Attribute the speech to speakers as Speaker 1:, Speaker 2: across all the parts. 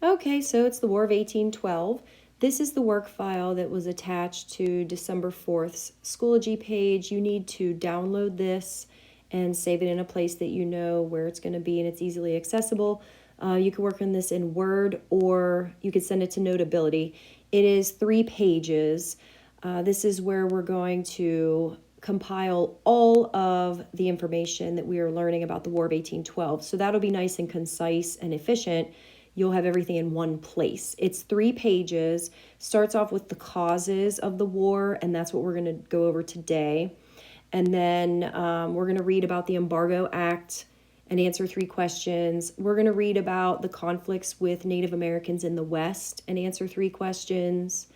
Speaker 1: Okay, so it's the War of 1812. This is the work file that was attached to December 4th's Schoology page. You need to download this and save it in a place that you know where it's going to be and it's easily accessible. You can work on this in Word or you could send it to Notability. It is 3 pages. This is where we're going to compile all of the information that we are learning about the War of 1812. So that'll be nice and concise and efficient. You'll have everything in one place. It's 3 pages, starts off with the causes of the war, and that's what we're going to go over today. And then we're going to read about the Embargo Act and answer 3 questions. We're going to read about the conflicts with Native Americans in the West and answer 3 questions.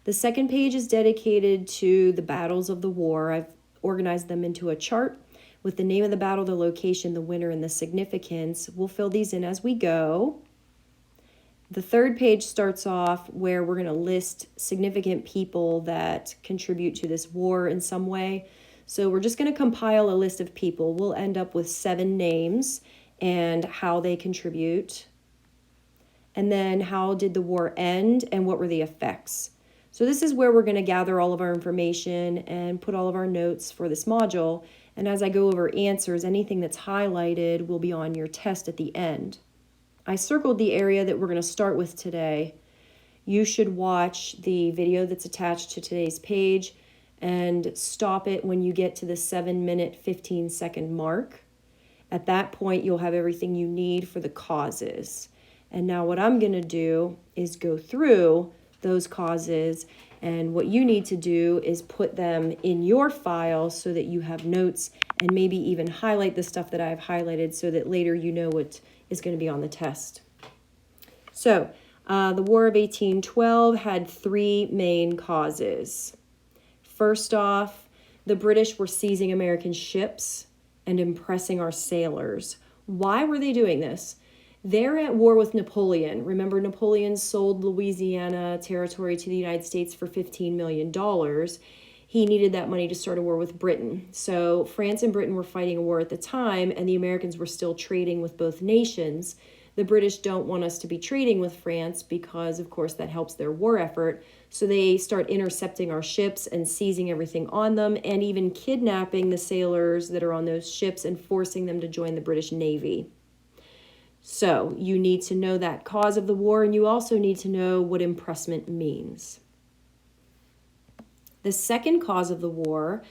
Speaker 1: The second page is dedicated to the battles of the war. I've organized them into a chart with the name of the battle, the location, the winner, and the significance. We'll fill these in as we go. The third page starts off where we're going to list significant people that contribute to this war in some way. So we're just going to compile a list of people. We'll end up with 7 names and how they contribute. And then how did the war end and what were the effects? So this is where we're going to gather all of our information and put all of our notes for this module. And as I go over answers, anything that's highlighted will be on your test at the end. I circled the area that we're going to start with today. You should watch the video that's attached to today's page and stop it when you get to the 7-minute, 15-second mark. At that point, you'll have everything you need for the causes. And now what I'm going to do is go through those causes, and what you need to do is put them in your file so that you have notes and maybe even highlight the stuff that I've highlighted so that later you know what is going to be on the test. So the War of 1812 had 3 main causes. First off, the British were seizing American ships and impressing our sailors. Why were they doing this? They're at war with Napoleon. Remember, Napoleon sold Louisiana territory to the United States for $15 million. He needed that money to start a war with Britain. So France and Britain were fighting a war at the time, and the Americans were still trading with both nations. The British don't want us to be trading with France because, of course, that helps their war effort. So they start intercepting our ships and seizing everything on them and even kidnapping the sailors that are on those ships and forcing them to join the British Navy. So you need to know that cause of the war, and you also need to know what impressment means. The second cause of the war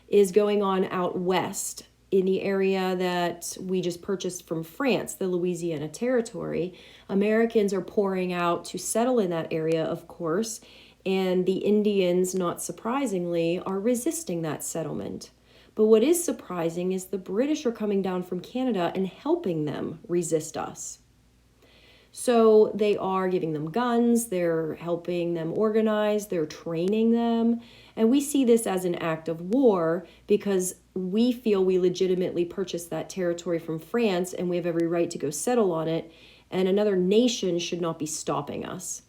Speaker 1: is going on out west in the area that we just purchased from France, the Louisiana Territory. Americans are pouring out to settle in that area, of course, and the Indians, not surprisingly, are resisting that settlement. But what is surprising is the British are coming down from Canada and helping them resist us. So they are giving them guns, they're helping them organize, they're training them. And we see this as an act of war because we feel we legitimately purchased that territory from France and we have every right to go settle on it. And another nation should not be stopping us.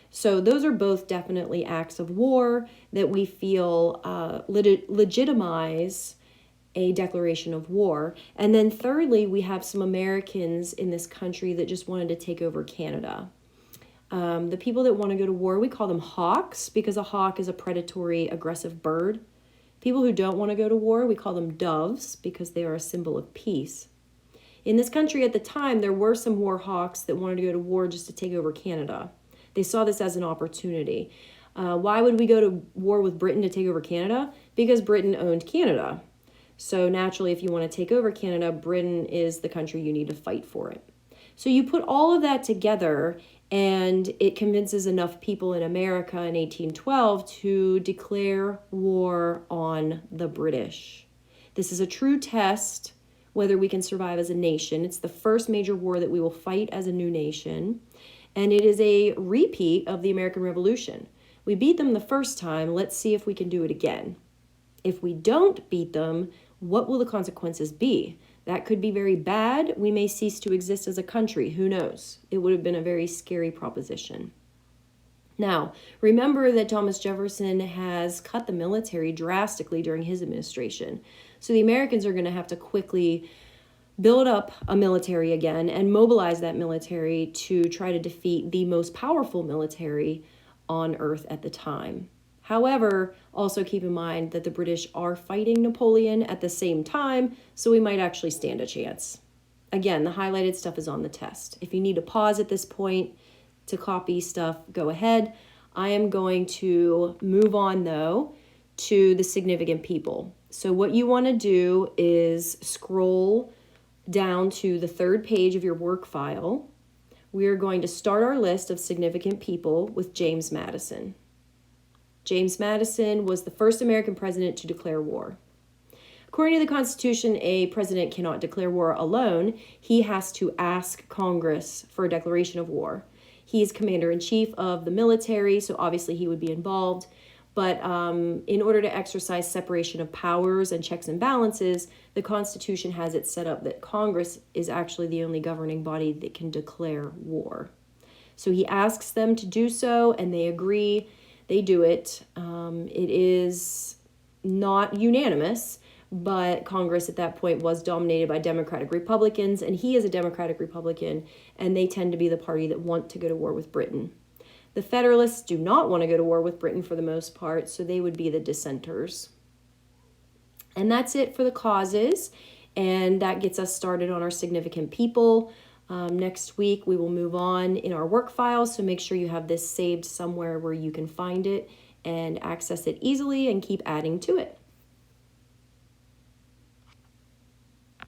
Speaker 1: So those are both definitely acts of war that we feel legitimize a declaration of war. And then thirdly, we have some Americans in this country that just wanted to take over Canada. The people that want to go to war, we call them hawks because a hawk is a predatory, aggressive bird. People who don't want to go to war, we call them doves because they are a symbol of peace. In this country at the time, there were some war hawks that wanted to go to war just to take over Canada. They saw this as an opportunity. Why would we go to war with Britain to take over Canada? Because Britain owned Canada. So naturally, if you want to take over Canada, Britain is the country you need to fight for it. So you put all of that together, and it convinces enough people in America in 1812 to declare war on the British. This is a true test whether we can survive as a nation. It's the first major war that we will fight as a new nation, and it is a repeat of the American Revolution. We beat them the first time. Let's see if we can do it again. If we don't beat them, what will the consequences be? That could be very bad. We may cease to exist as a country. Who knows? It would have been a very scary proposition. Now, remember that Thomas Jefferson has cut the military drastically during his administration. So the Americans are going to have to quickly build up a military again and mobilize that military to try to defeat the most powerful military on earth at the time. However, also keep in mind that the British are fighting Napoleon at the same time, so we might actually stand a chance. Again, the highlighted stuff is on the test. If you need to pause at this point to copy stuff, go ahead. I am going to move on, though, to the significant people. So what you want to do is scroll down to the third page of your work file. We are going to start our list of significant people with James Madison. James Madison was the first American president to declare war. According to the Constitution, a president cannot declare war alone. He has to ask Congress for a declaration of war. He's commander-in-chief of the military, so obviously he would be involved. But in order to exercise separation of powers and checks and balances, the Constitution has it set up that Congress is actually the only governing body that can declare war. So he asks them to do so, and they agree. They do it. It is not unanimous, but Congress at that point was dominated by Democratic Republicans, and he is a Democratic Republican, and they tend to be the party that want to go to war with Britain. The Federalists do not want to go to war with Britain for the most part, so they would be the dissenters. And that's it for the causes, and that gets us started on our significant people. Next week, we will move on in our work file, so make sure you have this saved somewhere where you can find it and access it easily and keep adding to it.